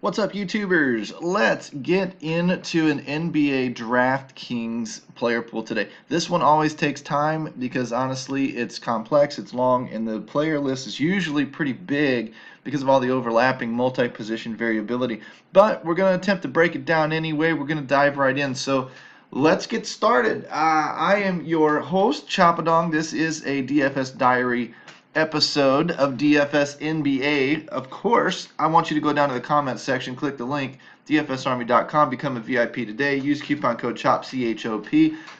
What's up, YouTubers? Let's get into an NBA Draftkings player pool today. This one always takes time because honestly, it's complex, it's long, and the player list is usually pretty big because of all the overlapping multi-position variability. But we're going to attempt to break it down anyway. We're going to dive right in. So let's get started. I am your host, Chapadong. This is a DFS Diary episode of DFS NBA. Of course, I want you to go down to the comments section, click the link, dfsarmy.com, become a VIP today, use coupon code CHOP, CHOP,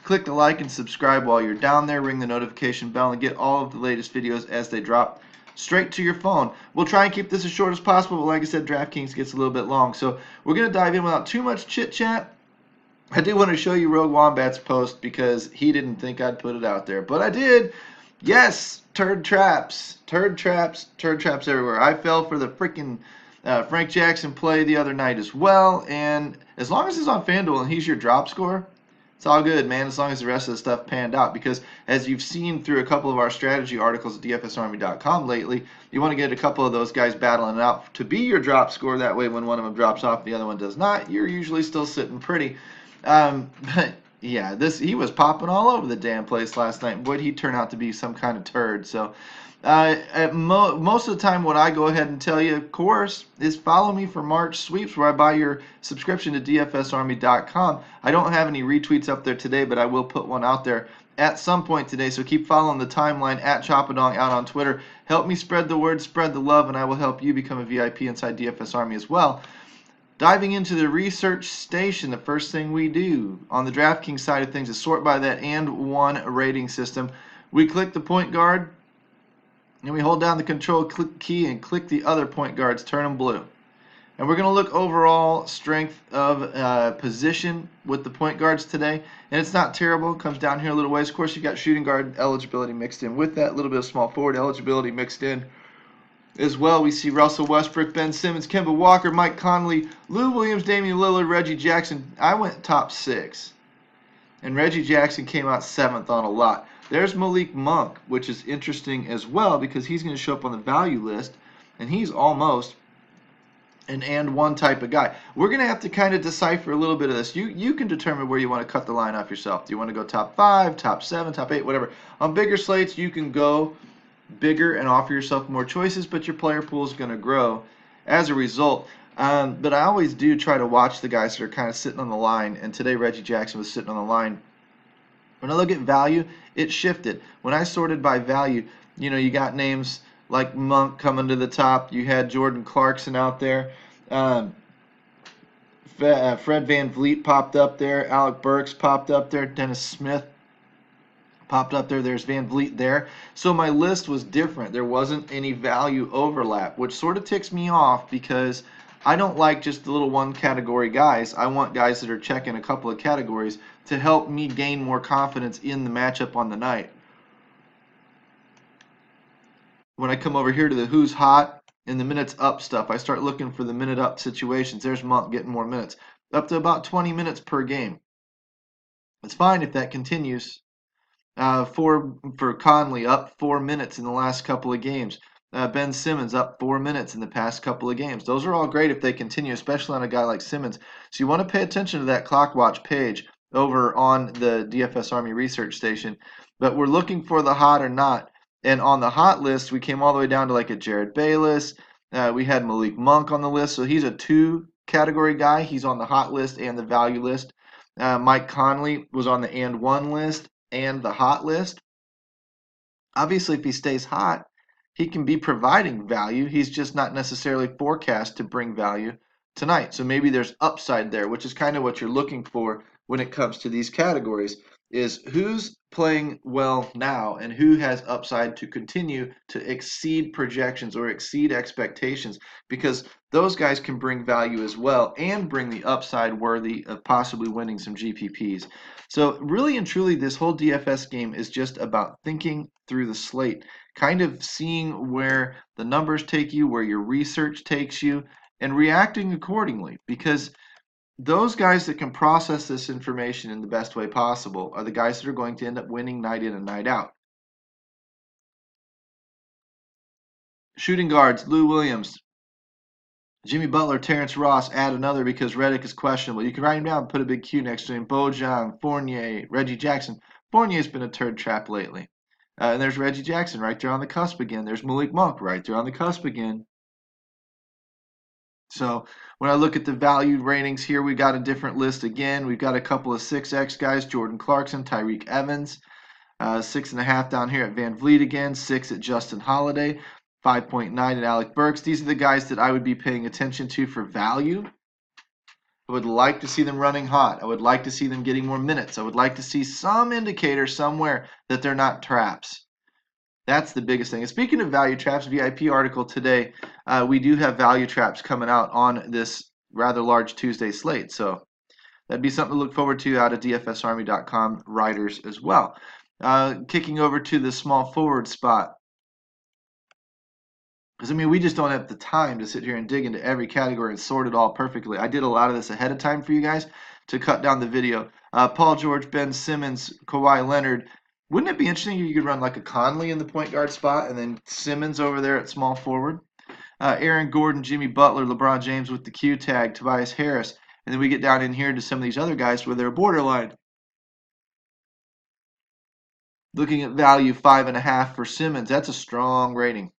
click the like and subscribe while you're down there, ring the notification bell, and get all of the latest videos as they drop straight to your phone. We'll try and keep this as short as possible, but like I said, DraftKings gets a little bit long, so we're going to dive in without too much chit-chat. I do want to show you Rogue Wombat's post because he didn't think I'd put it out there, but I did. Yes, turd traps everywhere. I fell for the freaking Frank Jackson play the other night as well, and as long as it's on Fanduel and he's your drop score, it's all good, man, as long as the rest of the stuff panned out. Because as you've seen through a couple of our strategy articles at dfsarmy.com lately, you want to get a couple of those guys battling it out to be your drop score. That way when one of them drops off, the other one does not, you're usually still sitting pretty. But yeah, he was popping all over the damn place last night. Boy, he'd turn out to be some kind of turd. So most of the time, what I go ahead and tell you, of course, is follow me for March sweeps, where I buy your subscription to dfsarmy.com. I don't have any retweets up there today, but I will put one out there at some point today. So keep following the timeline at Chopadong out on Twitter. Help me spread the word, spread the love, and I will help you become a VIP inside DFS Army as well. Diving into the research station, the first thing we do on the DraftKings side of things is sort by that and one rating system. We click the point guard, and we hold down the control key and click the other point guards, turn them blue. And we're going to look overall strength of position with the point guards today. And it's not terrible. It comes down here a little ways. Of course, you've got shooting guard eligibility mixed in with that. A little bit of small forward eligibility mixed in as well. We see Russell Westbrook, Ben Simmons, Kemba Walker, Mike Conley, Lou Williams, Damian Lillard, Reggie Jackson. I went top 6. And Reggie Jackson came out 7th on a lot. There's Malik Monk, which is interesting as well because he's going to show up on the value list, and he's almost an and one type of guy. We're going to have to kind of decipher a little bit of this. You can determine where you want to cut the line off yourself. Do you want to go top 5, top 7, top 8, whatever. On bigger slates, you can go bigger and offer yourself more choices, but your player pool is going to grow as a result. But I always do try to watch the guys that are kind of sitting on the line, and today Reggie Jackson was sitting on the line. When I look at value, it shifted. When I sorted by value, you got names like Monk coming to the top. You had Jordan Clarkson out there. Fred Van Vliet popped up there. Alec Burks popped up there. Dennis Smith popped up there. There's Van Vliet there. So my list was different. There wasn't any value overlap, which sort of ticks me off because I don't like just the little one category guys. I want guys that are checking a couple of categories to help me gain more confidence in the matchup on the night. When I come over here to the who's hot and the minutes up stuff, I start looking for the minute up situations. There's Monk getting more minutes, up to about 20 minutes per game. It's fine if that continues. For Conley, up 4 minutes in the last couple of games. Ben Simmons up 4 minutes in the past couple of games. Those are all great if they continue, especially on a guy like Simmons. So you want to pay attention to that clock watch page over on the DFS Army research station. But we're looking for the hot or not. And on the hot list, we came all the way down to like a Jared Bayless. We had Malik Monk on the list, so he's a 2 category guy. He's on the hot list and the value list. Mike Conley was on the and one list and the hot list. Obviously, if he stays hot, he can be providing value. He's just not necessarily forecast to bring value tonight. So maybe there's upside there, which is kind of what you're looking for when it comes to these categories, is who's playing well now and who has upside to continue to exceed projections or exceed expectations, because those guys can bring value as well and bring the upside worthy of possibly winning some GPPs. So really and truly, this whole DFS game is just about thinking through the slate, kind of seeing where the numbers take you, where your research takes you, and reacting accordingly, because those guys that can process this information in the best way possible are the guys that are going to end up winning night in and night out. Shooting guards, Lou Williams, Jimmy Butler, Terrence Ross, add another because Reddick is questionable. You can write him down and put a big Q next to him. Bojan, Fournier, Reggie Jackson. Fournier's been a turd trap lately. And there's Reggie Jackson right there on the cusp again. There's Malik Monk right there on the cusp again. So when I look at the valued ratings here, we got a different list again. We've got a couple of 6X guys, Jordan Clarkson, Tyreek Evans, 6.5 down here at Van Vliet again, 6 at Justin Holiday, 5.9 at Alec Burks. These are the guys that I would be paying attention to for value. I would like to see them running hot. I would like to see them getting more minutes. I would like to see some indicator somewhere that they're not traps. That's the biggest thing. And speaking of value traps, VIP article today, we do have value traps coming out on this rather large Tuesday slate. So that'd be something to look forward to out of DFSArmy.com writers as well. Kicking over to the small forward spot. Because, I mean, we just don't have the time to sit here and dig into every category and sort it all perfectly. I did a lot of this ahead of time for you guys to cut down the video. Paul George, Ben Simmons, Kawhi Leonard. Wouldn't it be interesting if you could run like a Conley in the point guard spot and then Simmons over there at small forward? Aaron Gordon, Jimmy Butler, LeBron James with the Q tag, Tobias Harris. And then we get down in here to some of these other guys where they're borderline. Looking at value 5.5 for Simmons, that's a strong rating.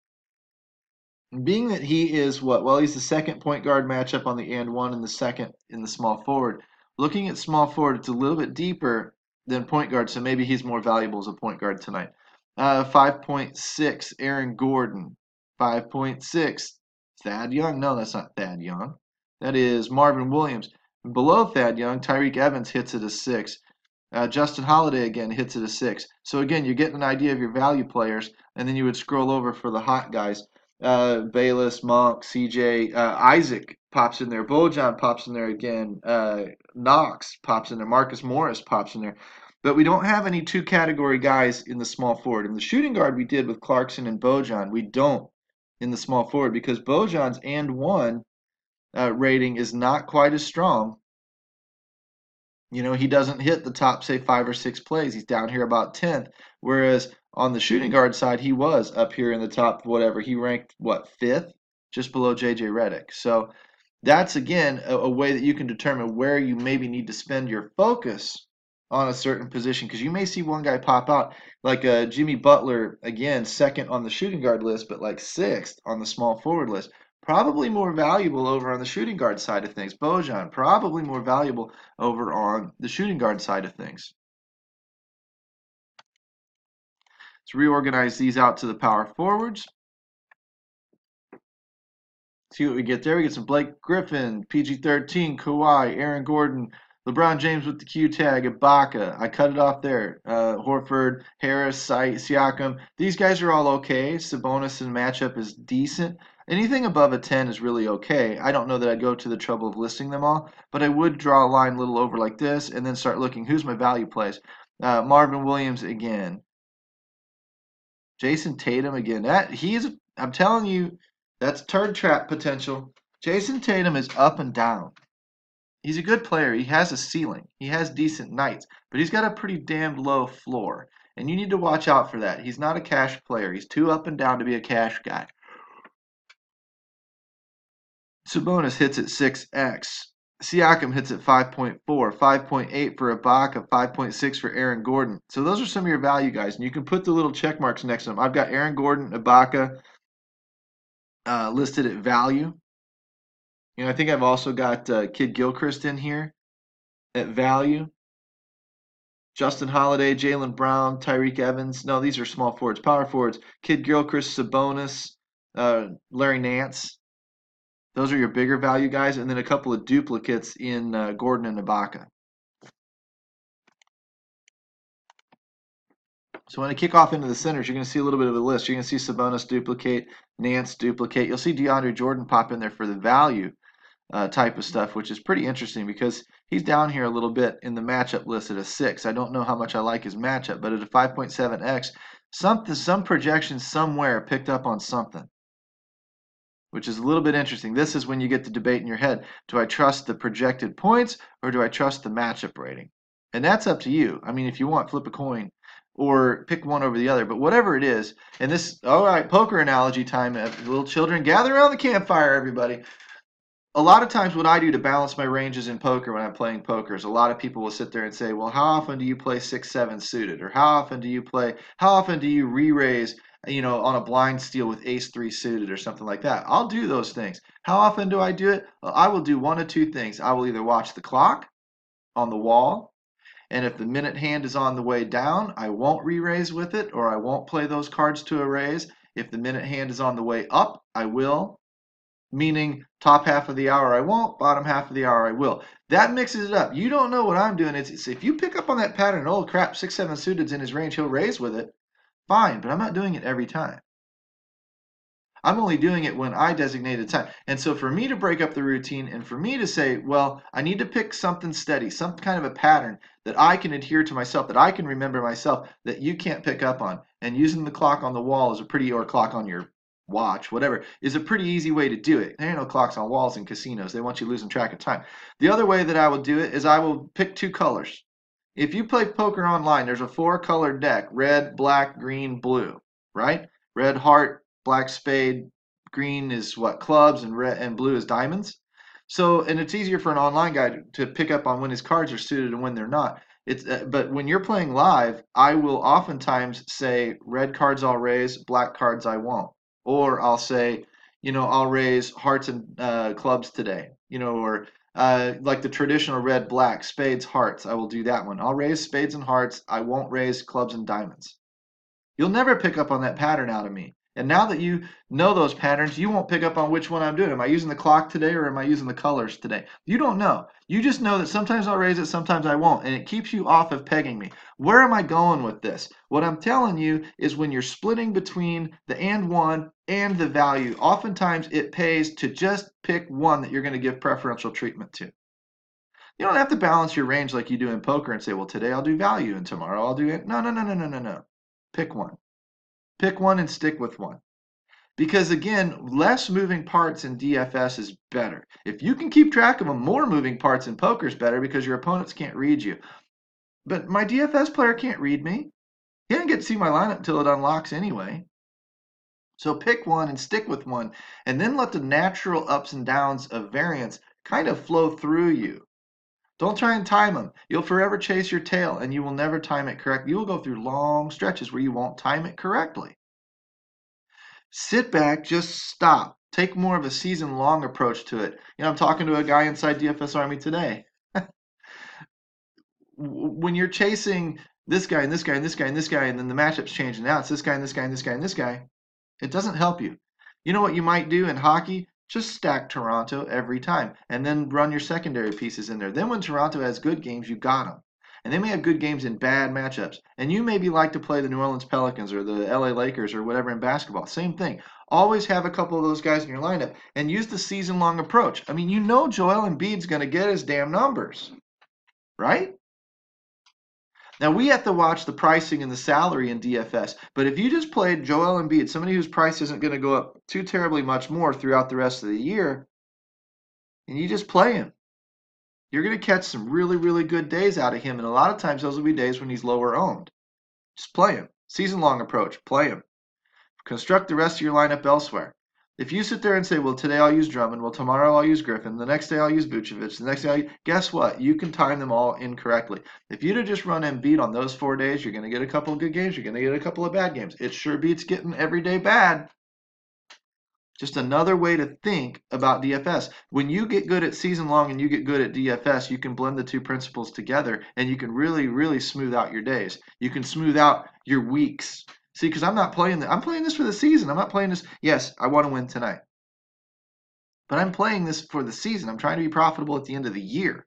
Being that he is what? Well, he's the second point guard matchup on the and one and the second in the small forward. Looking at small forward, it's a little bit deeper than point guard, so maybe he's more valuable as a point guard tonight. 5.6, Aaron Gordon. 5.6, Thad Young. No, that's not Thad Young. That is Marvin Williams. Below Thad Young, Tyreek Evans hits it a 6. Justin Holiday again hits it a 6. So again, you're getting an idea of your value players, and then you would scroll over for the hot guys. Bayless, Monk, CJ, Isaac pops in there. Bojan pops in there again. Knox pops in there. Marcus Morris pops in there. But we don't have any two-category guys in the small forward. In the shooting guard, we did with Clarkson and Bojan. We don't in the small forward because Bojan's and one rating is not quite as strong. You know, he doesn't hit the top, say, 5 or 6 plays. He's down here about 10th. Whereas on the shooting guard side, he was up here in the top, whatever. He ranked, what, 5th? Just below J.J. Redick. So that's, again, a way that you can determine where you maybe need to spend your focus on a certain position. Because you may see one guy pop out, like Jimmy Butler, again, second on the shooting guard list, but like 6th on the small forward list. Probably more valuable over on the shooting guard side of things. Bojan, probably more valuable over on the shooting guard side of things. Let's reorganize these out to the power forwards. See what we get there. We get some Blake Griffin, PG-13, Kawhi, Aaron Gordon, LeBron James with the Q tag, Ibaka. I cut it off there. Horford, Harris, Siakam. These guys are all okay. Sabonis in matchup is decent. Anything above a 10 is really okay. I don't know that I'd go to the trouble of listing them all, but I would draw a line a little over like this and then start looking, who's my value plays? Marvin Williams again. Jason Tatum again. I'm telling you, that's turd trap potential. Jason Tatum is up and down. He's a good player. He has a ceiling. He has decent nights, but he's got a pretty damned low floor, and you need to watch out for that. He's not a cash player. He's too up and down to be a cash guy. Sabonis hits at 6x. Siakam hits at 5.4, 5.8 for Ibaka, 5.6 for Aaron Gordon. So those are some of your value guys, and you can put the little check marks next to them. I've got Aaron Gordon, Ibaka listed at value. I think I've also got Kid Gilchrist in here at value. Justin Holiday, Jaylen Brown, Tyreek Evans. No, these are small forwards. Power forwards. Kid Gilchrist, Sabonis, Larry Nance. Those are your bigger value guys. And then a couple of duplicates in Gordon and Ibaka. So when I kick off into the centers, you're going to see a little bit of a list. You're going to see Sabonis duplicate, Nance duplicate. You'll see DeAndre Jordan pop in there for the value type of stuff, which is pretty interesting because he's down here a little bit in the matchup list at a 6. I don't know how much I like his matchup, but at a 5.7x, some projection somewhere picked up on something, which is a little bit interesting. This is when you get the debate in your head. Do I trust the projected points or do I trust the matchup rating? And that's up to you. I mean, if you want, flip a coin or pick one over the other. But whatever it is, and this, all right, poker analogy time. Little children, gather around the campfire, everybody. A lot of times what I do to balance my ranges in poker when I'm playing poker is a lot of people will sit there and say, well, how often do you play 6-7 suited? Or how often do you re-raise, on a blind steal with ace-3 suited or something like that? I'll do those things. How often do I do it? Well, I will do one of two things. I will either watch the clock on the wall, and if the minute hand is on the way down, I won't re-raise with it, or I won't play those cards to a raise. If the minute hand is on the way up, I will. Meaning top half of the hour I won't, bottom half of the hour I will. That mixes it up. You don't know what I'm doing. It's if you pick up on that pattern, oh crap, 6-7 suited's in his range, he'll raise with it. Fine, but I'm not doing it every time. I'm only doing it when I designate a time. And so for me to break up the routine and for me to say, well, I need to pick something steady, some kind of a pattern that I can adhere to myself, that I can remember myself, that you can't pick up on. And using the clock on the wall is or clock on your watch, whatever, is a pretty easy way to do it. There ain't no clocks on walls in casinos. They want you losing track of time. The other way that I will do it is I will pick two colors. If you play poker online, there's a 4-color deck: red, black, green, blue, right? Red heart, black spade, green is what, clubs, and red and blue is diamonds. So, and it's easier for an online guy to pick up on when his cards are suited and when they're not. But when you're playing live, I will oftentimes say red cards I'll raise, black cards I won't. Or I'll say, I'll raise hearts and clubs today, or like the traditional red, black, spades, hearts. I will do that one. I'll raise spades and hearts. I won't raise clubs and diamonds. You'll never pick up on that pattern out of me. And now that you know those patterns, you won't pick up on which one I'm doing. Am I using the clock today or am I using the colors today? You don't know. You just know that sometimes I'll raise it, sometimes I won't. And it keeps you off of pegging me. Where am I going with this? What I'm telling you is when you're splitting between the and one and the value, oftentimes it pays to just pick one that you're going to give preferential treatment to. You don't have to balance your range like you do in poker and say, well, today I'll do value and tomorrow I'll do it. No, no, no, no, no, no, no. Pick one. Pick one and stick with one. Because again, less moving parts in DFS is better. If you can keep track of them, more moving parts in poker is better because your opponents can't read you. But my DFS player can't read me. He doesn't get to see my lineup until it unlocks anyway. So pick one and stick with one, and then let the natural ups and downs of variance kind of flow through you. Don't try and time them. You'll forever chase your tail, and you will never time it correctly. You will go through long stretches where you won't time it correctly. Sit back, just stop. Take more of a season-long approach to it. I'm talking to a guy inside DFS Army today. When you're chasing this guy and this guy and this guy and this guy, and then the matchup's changing, now it's this guy and this guy and this guy and this guy, it doesn't help you. You know what you might do in hockey? Just stack Toronto every time and then run your secondary pieces in there. Then when Toronto has good games, you got them. And they may have good games in bad matchups. And you maybe like to play the New Orleans Pelicans or the LA Lakers or whatever in basketball. Same thing. Always have a couple of those guys in your lineup and use the season-long approach. I mean, Joel Embiid's going to get his damn numbers, right? Now, we have to watch the pricing and the salary in DFS, but if you just played Joel Embiid, somebody whose price isn't going to go up too terribly much more throughout the rest of the year, and you just play him, you're going to catch some really, really good days out of him, and a lot of times those will be days when he's lower owned. Just play him. Season-long approach, play him. Construct the rest of your lineup elsewhere. If you sit there and say, well, today I'll use Drummond, well, tomorrow I'll use Griffin, the next day I'll use Vucevic, the next day guess what? You can time them all incorrectly. If you'd have just run Embiid on those 4 days, you're going to get a couple of good games, you're going to get a couple of bad games. It sure beats getting every day bad. Just another way to think about DFS. When you get good at season long and you get good at DFS, you can blend the two principles together and you can really, really smooth out your days. You can smooth out your weeks. See, because I'm playing this for the season. I'm not playing this. Yes, I want to win tonight. But I'm playing this for the season. I'm trying to be profitable at the end of the year.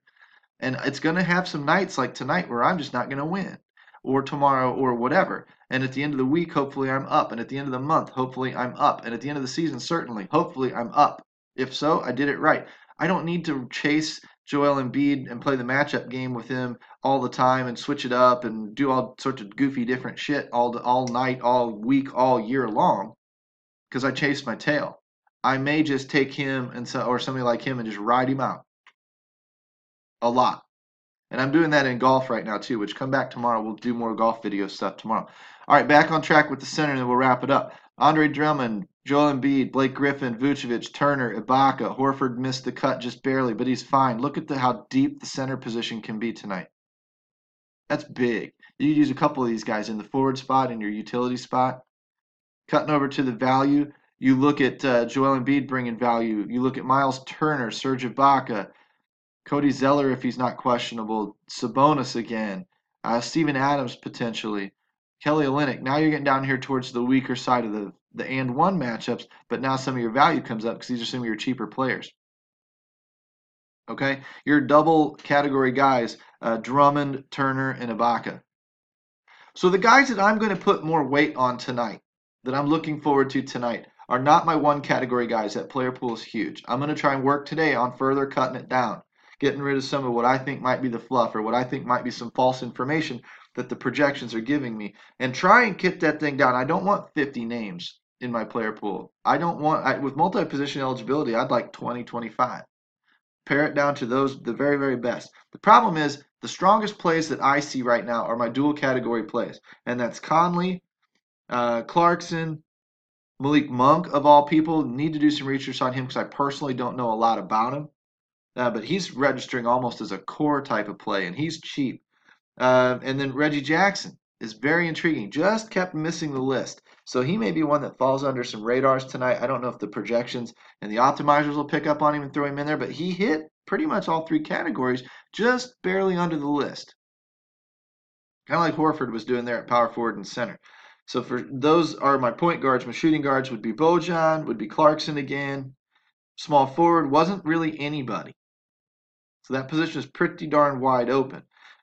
And it's going to have some nights like tonight where I'm just not going to win. Or tomorrow or whatever. And at the end of the week, hopefully I'm up. And at the end of the month, hopefully I'm up. And at the end of the season, certainly, hopefully I'm up. If so, I did it right. I don't need to chase Joel Embiid and play the matchup game with him all the time and switch it up and do all sorts of goofy different shit all night, all week, all year long because I chased my tail. I may just take him or somebody like him and just ride him out a lot. And I'm doing that in golf right now too, which come back tomorrow. We'll do more golf video stuff tomorrow. All right, back on track with the center and then we'll wrap it up. Andre Drummond, Joel Embiid, Blake Griffin, Vucevic, Turner, Ibaka. Horford missed the cut just barely, but he's fine. Look at how deep the center position can be tonight. That's big. You could use a couple of these guys in the forward spot, in your utility spot. Cutting over to the value, you look at Joel Embiid bringing value. You look at Miles Turner, Serge Ibaka, Cody Zeller if he's not questionable, Sabonis again, Steven Adams potentially, Kelly Olynyk. Now you're getting down here towards the weaker side of the and one matchups, but now some of your value comes up because these are some of your cheaper players. Okay, your double category guys, Drummond, Turner, and Ibaka. So the guys that I'm going to put more weight on tonight, that I'm looking forward to tonight, are not my one category guys. That player pool is huge. I'm going to try and work today on further cutting it down, getting rid of some of what I think might be the fluff or what I think might be some false information that the projections are giving me, and try and get that thing down. I don't want 50 names in my player pool. I don't want, with multi-position eligibility, I'd like 20, 25. Pare it down to those, the very, very best. The problem is the strongest plays that I see right now are my dual category plays, and that's Conley, Clarkson, Malik Monk, of all people. Need to do some research on him because I personally don't know a lot about him. But he's registering almost as a core type of play, and he's cheap. And then Reggie Jackson is very intriguing. Just kept missing the list. So he may be one that falls under some radars tonight. I don't know if the projections and the optimizers will pick up on him and throw him in there, but he hit pretty much all three categories, just barely under the list. Kind of like Horford was doing there at power forward and center. So for those are my point guards. My shooting guards would be Bojan, would be Clarkson again. Small forward wasn't really anybody. So that position is pretty darn wide open.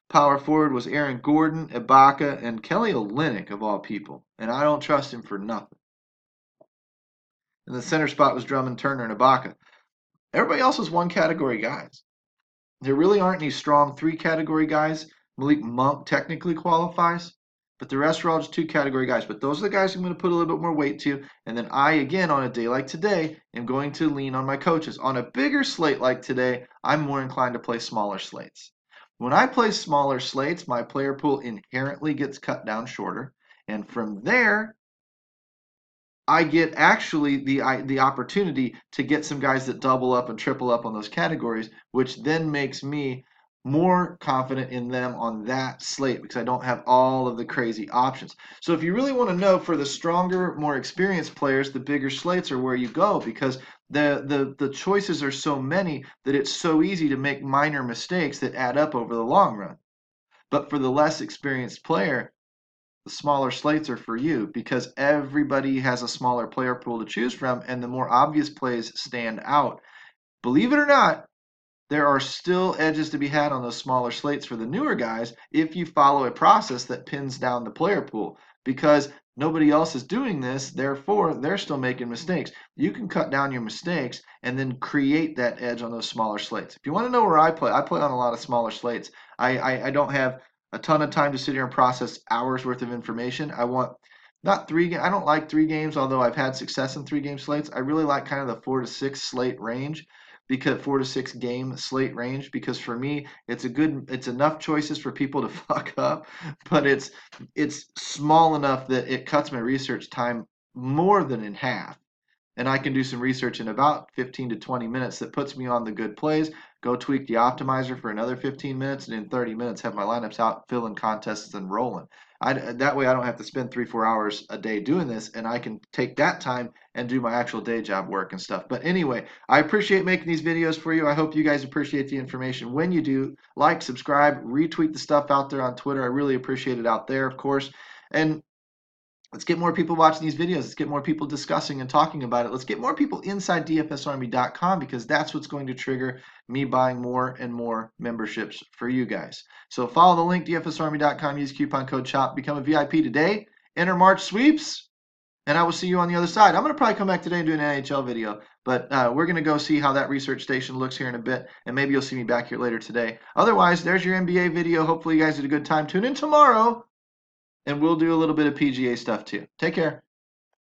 Power forward was Aaron Gordon, Ibaka, and Kelly Olynyk, of all people. And I don't trust him for nothing. And the center spot was Drummond, Turner, and Ibaka. Everybody else was one category guys. There really aren't any strong three category guys. Malik Monk technically qualifies, but the rest are all just two category guys. But those are the guys I'm going to put a little bit more weight to. And then I, again, on a day like today, am going to lean on my coaches. On a bigger slate like today, I'm more inclined to play smaller slates. When I play smaller slates, my player pool inherently gets cut down shorter. And from there, I get actually the opportunity to get some guys that double up and triple up on those categories, which then makes me more confident in them on that slate because I don't have all of the crazy options. So if you really want to know, for the stronger, more experienced players, the bigger slates are where you go because the choices are so many that it's so easy to make minor mistakes that add up over the long run. But for the less experienced player, the smaller slates are for you because everybody has a smaller player pool to choose from, and the more obvious plays stand out. Believe it or not, there are still edges to be had on those smaller slates for the newer guys if you follow a process that pins down the player pool because nobody else is doing this, therefore they're still making mistakes. You can cut down your mistakes and then create that edge on those smaller slates. If you want to know where I play on a lot of smaller slates. I don't have a ton of time to sit here and process hours worth of information. I want not three. I don't like 3 games, although I've had success in 3-game slates. I really like kind of the 4 to 6 slate range, because 4 to 6 game slate range, because for me it's enough choices for people to fuck up, but it's small enough that it cuts my research time more than in half. And I can do some research in about 15 to 20 minutes that puts me on the good plays, go tweak the optimizer for another 15 minutes, and in 30 minutes have my lineups out, filling contests and rolling. That way I don't have to spend 3-4 hours a day doing this, and I can take that time and do my actual day job work and stuff. But anyway, I appreciate making these videos for you. I hope you guys appreciate the information. When you do, like, subscribe, retweet the stuff out there on Twitter. I really appreciate it out there, of course. And let's get more people watching these videos. Let's get more people discussing and talking about it. Let's get more people inside DFSArmy.com because that's what's going to trigger me buying more and more memberships for you guys. So follow the link, DFSArmy.com, use coupon code CHOP, become a VIP today, enter March sweeps, and I will see you on the other side. I'm going to probably come back today and do an NHL video, but we're going to go see how that research station looks here in a bit, and maybe you'll see me back here later today. Otherwise, there's your NBA video. Hopefully you guys had a good time. Tune in tomorrow. And we'll do a little bit of PGA stuff too. Take care.